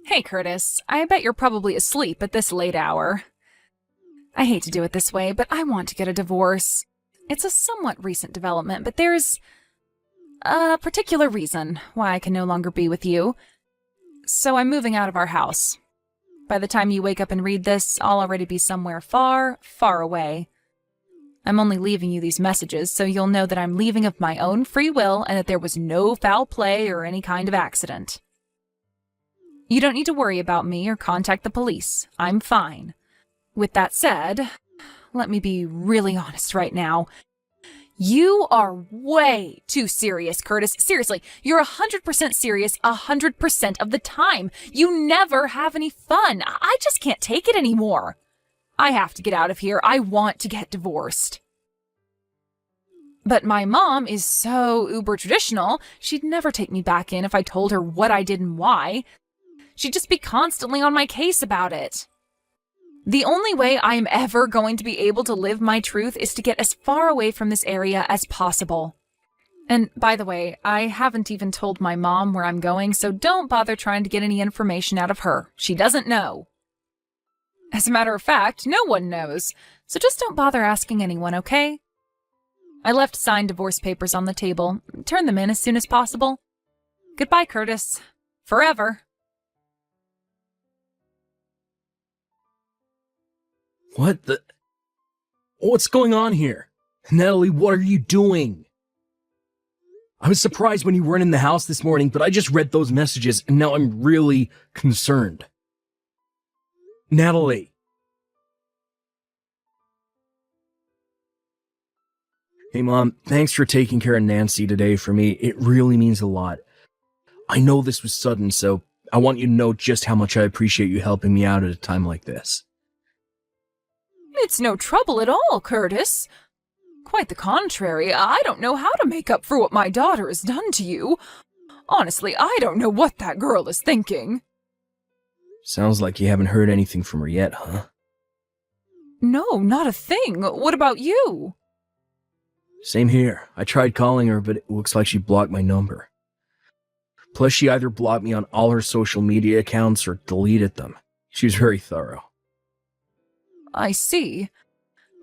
Hey, Curtis. I bet you're probably asleep at this late hour. I hate to do it this way, but I want to get a divorce. It's a somewhat recent development, but there's a particular reason why I can no longer be with you. So I'm moving out of our house. By the time you wake up and read this, I'll already be somewhere far, far away. I'm only leaving you these messages so you'll know that I'm leaving of my own free will and that there was no foul play or any kind of accident. You don't need to worry about me or contact the police. I'm fine. With that said, let me be really honest right now. You are way too serious, Curtis. Seriously, you're 100% serious 100% of the time. You never have any fun. I just can't take it anymore. I have to get out of here. I want to get divorced. But my mom is so uber traditional, she'd never take me back in if I told her what I did and why. She'd just be constantly on my case about it. The only way I'm ever going to be able to live my truth is to get as far away from this area as possible. And by the way, I haven't even told my mom where I'm going, so don't bother trying to get any information out of her. She doesn't know. As a matter of fact, no one knows, so just don't bother asking anyone, okay? I left signed divorce papers on the table. Turn them in as soon as possible. Goodbye, Curtis. Forever. What's going on here? Natalie, what are you doing? I was surprised when you weren't in the house this morning, but I just read those messages and now I'm really concerned. Natalie. Hey Mom, thanks for taking care of Nancy today for me. It really means a lot. I know this was sudden, so I want you to know just how much I appreciate you helping me out at a time like this. It's no trouble at all, Curtis. Quite the contrary, I don't know how to make up for what my daughter has done to you. Honestly, I don't know what that girl is thinking. Sounds like you haven't heard anything from her yet, huh? No, not a thing. What about you? Same here. I tried calling her, but it looks like she blocked my number. Plus, she either blocked me on all her social media accounts or deleted them. She was very thorough. I see.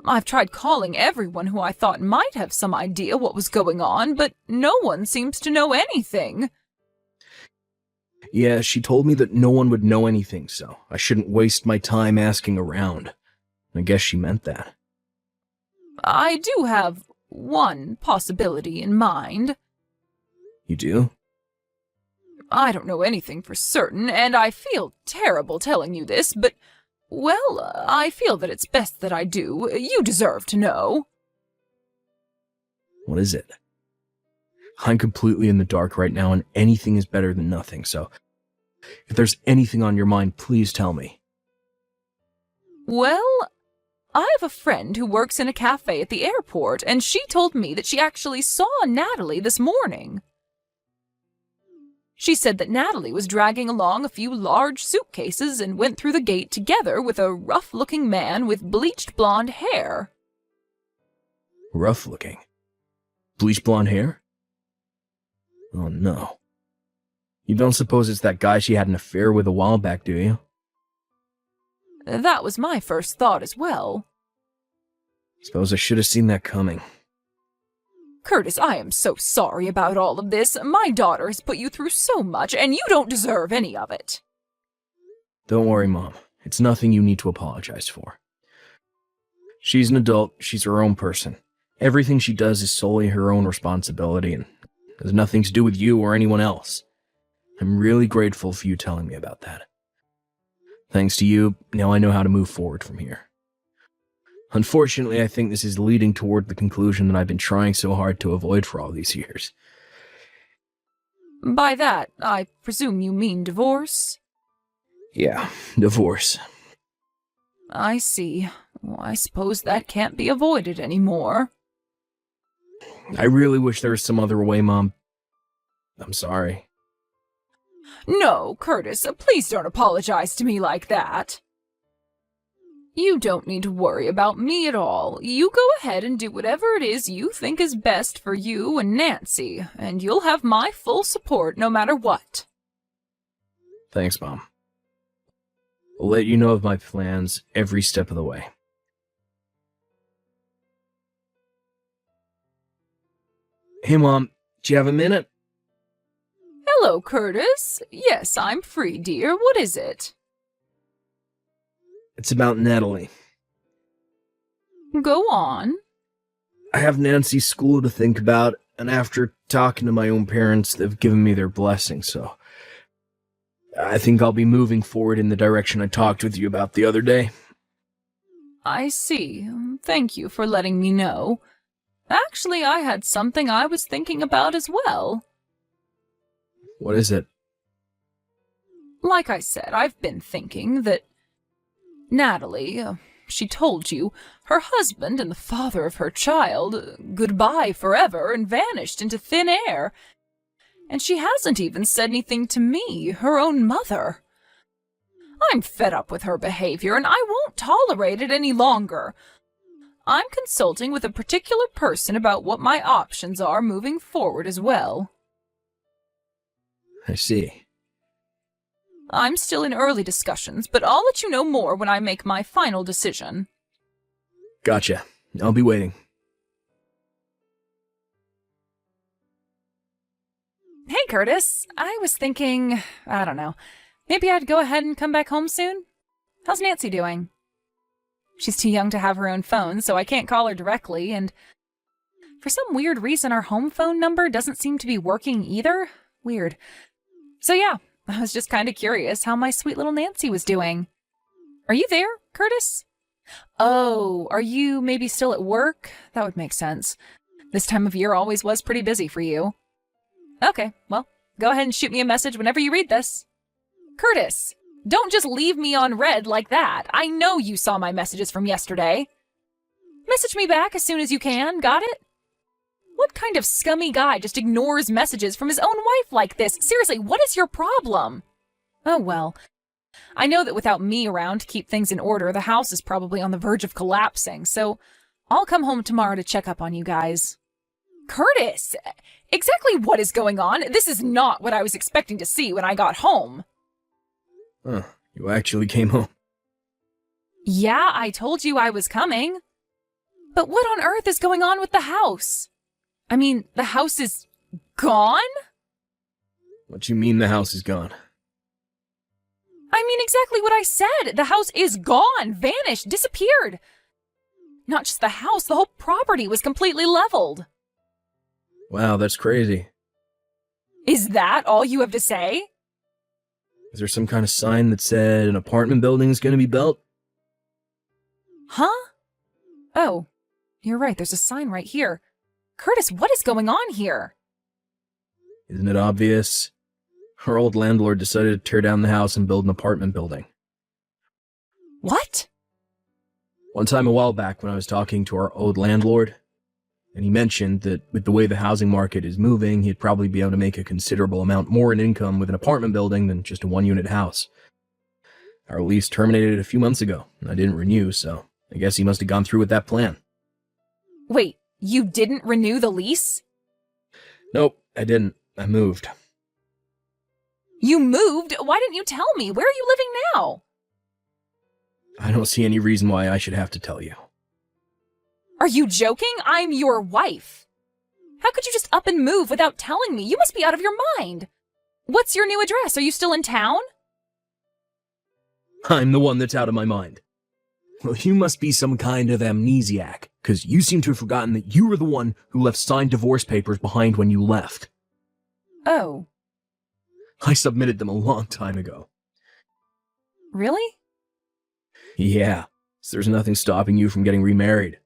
I've tried calling everyone who I thought might have some idea what was going on, but no one seems to know anything. Yeah, she told me that no one would know anything, so I shouldn't waste my time asking around. I guess she meant that. I do have one possibility in mind. You do? I don't know anything for certain, and I feel terrible telling you this, but, well, I feel that it's best that I do. You deserve to know. What is it? I'm completely in the dark right now, and anything is better than nothing, so if there's anything on your mind, please tell me. Well, I have a friend who works in a cafe at the airport, and she told me that she actually saw Natalie this morning. She said that Natalie was dragging along a few large suitcases and went through the gate together with a rough-looking man with bleached blonde hair. Rough-looking? Bleached blonde hair? Oh no. You don't suppose it's that guy she had an affair with a while back, do you? That was my first thought as well. Suppose I should have seen that coming. Curtis, I am so sorry about all of this. My daughter has put you through so much, and you don't deserve any of it. Don't worry, Mom. It's nothing you need to apologize for. She's an adult. She's her own person. Everything she does is solely her own responsibility and has nothing to do with you or anyone else. I'm really grateful for you telling me about that. Thanks to you, now I know how to move forward from here. Unfortunately, I think this is leading toward the conclusion that I've been trying so hard to avoid for all these years. By that, I presume you mean divorce? Yeah, divorce. I see. Well, I suppose that can't be avoided anymore. I really wish there was some other way, Mom. I'm sorry. No, Curtis, please don't apologize to me like that. You don't need to worry about me at all. You go ahead and do whatever it is you think is best for you and Nancy, and you'll have my full support no matter what. Thanks, Mom. I'll let you know of my plans every step of the way. Hey, Mom, do you have a minute? Hello, Curtis. Yes, I'm free, dear. What is it? It's about Natalie. Go on. I have Nancy's school to think about, and after talking to my own parents, they've given me their blessing, so I think I'll be moving forward in the direction I talked with you about the other day. I see. Thank you for letting me know. Actually, I had something I was thinking about as well. What is it? Like I said, I've been thinking that Natalie, she told you, her husband and the father of her child, goodbye forever and vanished into thin air. And she hasn't even said anything to me, her own mother. I'm fed up with her behavior, and I won't tolerate it any longer. I'm consulting with a particular person about what my options are moving forward as well. I see. I'm still in early discussions, but I'll let you know more when I make my final decision. Gotcha. I'll be waiting. Hey, Curtis. I was thinking, I don't know, maybe I'd go ahead and come back home soon? How's Nancy doing? She's too young to have her own phone, so I can't call her directly, and for some weird reason our home phone number doesn't seem to be working either. Weird. So yeah, I was just kind of curious how my sweet little Nancy was doing. Are you there, Curtis? Oh, are you maybe still at work? That would make sense. This time of year always was pretty busy for you. Okay, well, go ahead and shoot me a message whenever you read this. Curtis, don't just leave me on red like that. I know you saw my messages from yesterday. Message me back as soon as you can, got it? What kind of scummy guy just ignores messages from his own wife like this? Seriously, what is your problem? Oh well. I know that without me around to keep things in order, the house is probably on the verge of collapsing, so I'll come home tomorrow to check up on you guys. Curtis! Exactly what is going on? This is not what I was expecting to see when I got home. Huh, you actually came home. Yeah, I told you I was coming. But what on earth is going on with the house? I mean, the house is gone? What you mean the house is gone? I mean exactly what I said. The house is gone, vanished, disappeared. Not just the house, the whole property was completely leveled. Wow, that's crazy. Is that all you have to say? Is there some kind of sign that said an apartment building is going to be built? Huh? Oh, you're right, there's a sign right here. Curtis, what is going on here? Isn't it obvious? Our old landlord decided to tear down the house and build an apartment building. What? One time a while back when I was talking to our old landlord, and he mentioned that with the way the housing market is moving, he'd probably be able to make a considerable amount more in income with an apartment building than just a one-unit house. Our lease terminated a few months ago, and I didn't renew, so I guess he must have gone through with that plan. Wait, you didn't renew the lease? Nope, I didn't. I moved. You moved? Why didn't you tell me? Where are you living now? I don't see any reason why I should have to tell you. Are you joking? I'm your wife. How could you just up and move without telling me? You must be out of your mind. What's your new address? Are you still in town? I'm the one that's out of my mind. Well, you must be some kind of amnesiac, because you seem to have forgotten that you were the one who left signed divorce papers behind when you left. Oh. I submitted them a long time ago. Really? Yeah, so there's nothing stopping you from getting remarried.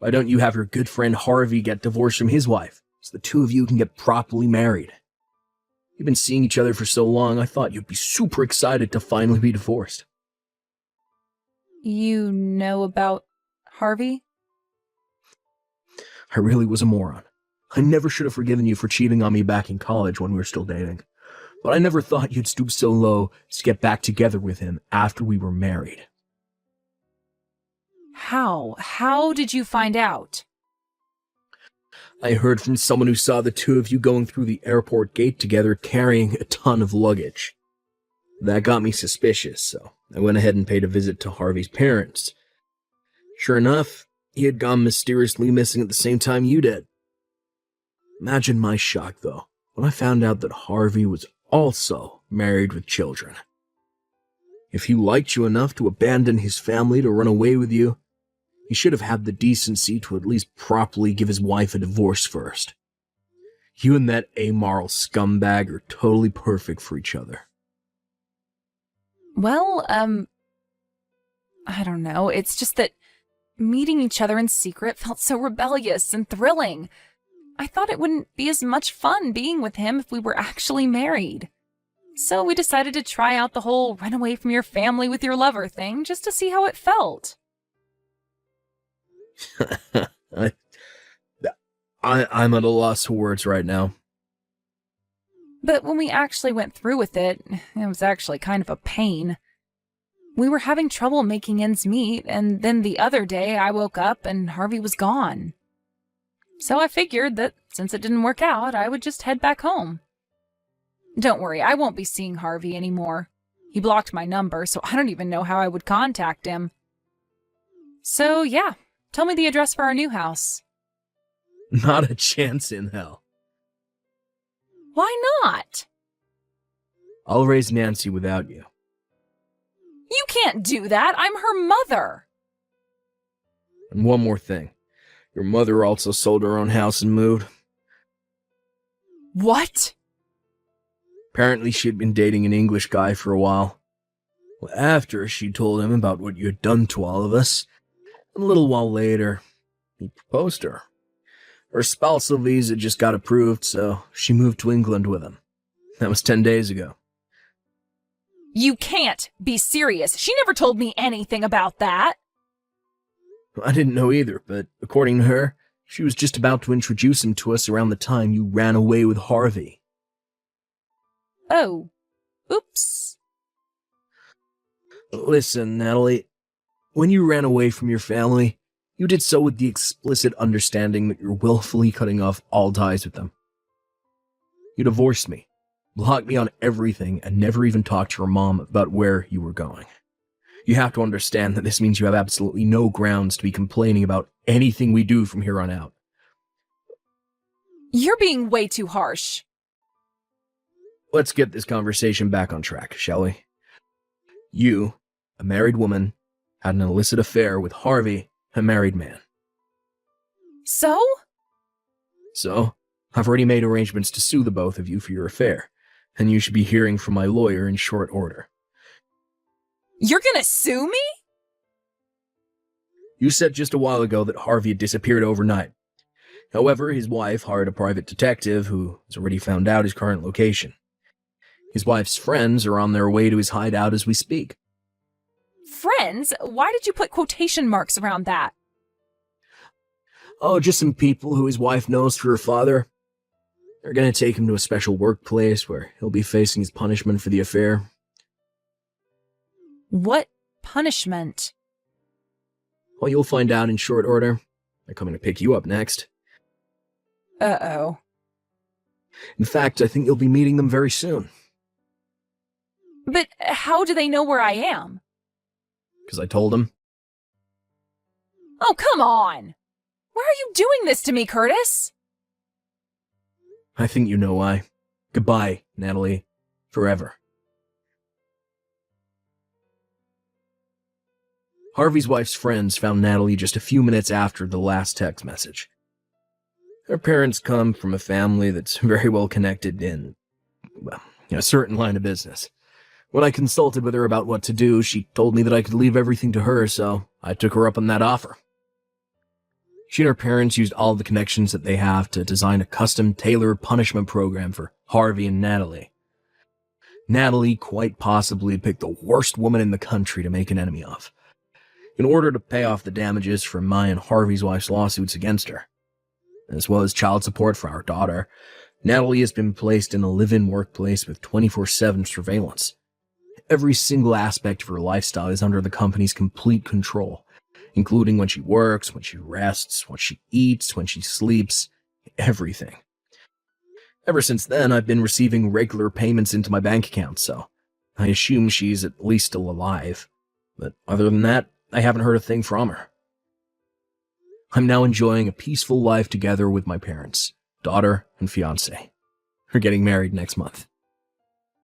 Why don't you have your good friend Harvey get divorced from his wife, so the two of you can get properly married? You've been seeing each other for so long, I thought you'd be super excited to finally be divorced. You know about Harvey? I really was a moron. I never should have forgiven you for cheating on me back in college when we were still dating. But I never thought you'd stoop so low to get back together with him after we were married. How? How did you find out? I heard from someone who saw the two of you going through the airport gate together carrying a ton of luggage. That got me suspicious, so I went ahead and paid a visit to Harvey's parents. Sure enough, he had gone mysteriously missing at the same time you did. Imagine my shock, though, when I found out that Harvey was also married with children. If he liked you enough to abandon his family to run away with you, he should have had the decency to at least properly give his wife a divorce first. You and that amoral scumbag are totally perfect for each other. Well, I don't know. It's just that meeting each other in secret felt so rebellious and thrilling. I thought it wouldn't be as much fun being with him if we were actually married. So we decided to try out the whole run away from your family with your lover thing just to see how it felt. I'm at a loss for words right now. But when we actually went through with it, it was actually kind of a pain. We were having trouble making ends meet, and then the other day I woke up and Harvey was gone. So I figured that since it didn't work out, I would just head back home. Don't worry, I won't be seeing Harvey anymore. He blocked my number, so I don't even know how I would contact him. So yeah, tell me the address for our new house. Not a chance in hell. Why not? I'll raise Nancy without you. You can't do that. I'm her mother. And one more thing. Your mother also sold her own house and moved. What? Apparently she'd been dating an English guy for a while. Well, after she told him about what you had done to all of us, and a little while later, he proposed to her. Her spousal visa just got approved, so she moved to England with him. That was 10 days ago. You can't be serious. She never told me anything about that. I didn't know either, but according to her, she was just about to introduce him to us around the time you ran away with Harvey. Oh. Oops. Listen, Natalie, when you ran away from your family, you did so with the explicit understanding that you're willfully cutting off all ties with them. You divorced me, blocked me on everything, and never even talked to your mom about where you were going. You have to understand that this means you have absolutely no grounds to be complaining about anything we do from here on out. You're being way too harsh. Let's get this conversation back on track, shall we? You, a married woman, had an illicit affair with Harvey, a married man. So? So, I've already made arrangements to sue the both of you for your affair, and you should be hearing from my lawyer in short order. You're gonna sue me? You said just a while ago that Harvey had disappeared overnight. However, his wife hired a private detective who has already found out his current location. His wife's friends are on their way to his hideout as we speak. Friends? Why did you put quotation marks around that? Oh, just some people who his wife knows through her father. They're going to take him to a special workplace where he'll be facing his punishment for the affair. What punishment? Well, you'll find out in short order. They're coming to pick you up next. Uh-oh. In fact, I think you'll be meeting them very soon. But how do they know where I am? Because I told them. Oh, come on! Why are you doing this to me, Curtis? I think you know why. Goodbye, Natalie. Forever. Harvey's wife's friends found Natalie just a few minutes after the last text message. Her parents come from a family that's very well connected in, well, a certain line of business. When I consulted with her about what to do, she told me that I could leave everything to her, so I took her up on that offer. She and her parents used all the connections that they have to design a custom tailored punishment program for Harvey and Natalie. Natalie quite possibly picked the worst woman in the country to make an enemy of, in order to pay off the damages from my and Harvey's wife's lawsuits against her. As well as child support for our daughter, Natalie has been placed in a live-in workplace with 24/7 surveillance. Every single aspect of her lifestyle is under the company's complete control, including when she works, when she rests, what she eats, when she sleeps, everything. Ever since then, I've been receiving regular payments into my bank account, so I assume she's at least still alive, but other than that, I haven't heard a thing from her. I'm now enjoying a peaceful life together with my parents, daughter, and fiancé. We're getting married next month.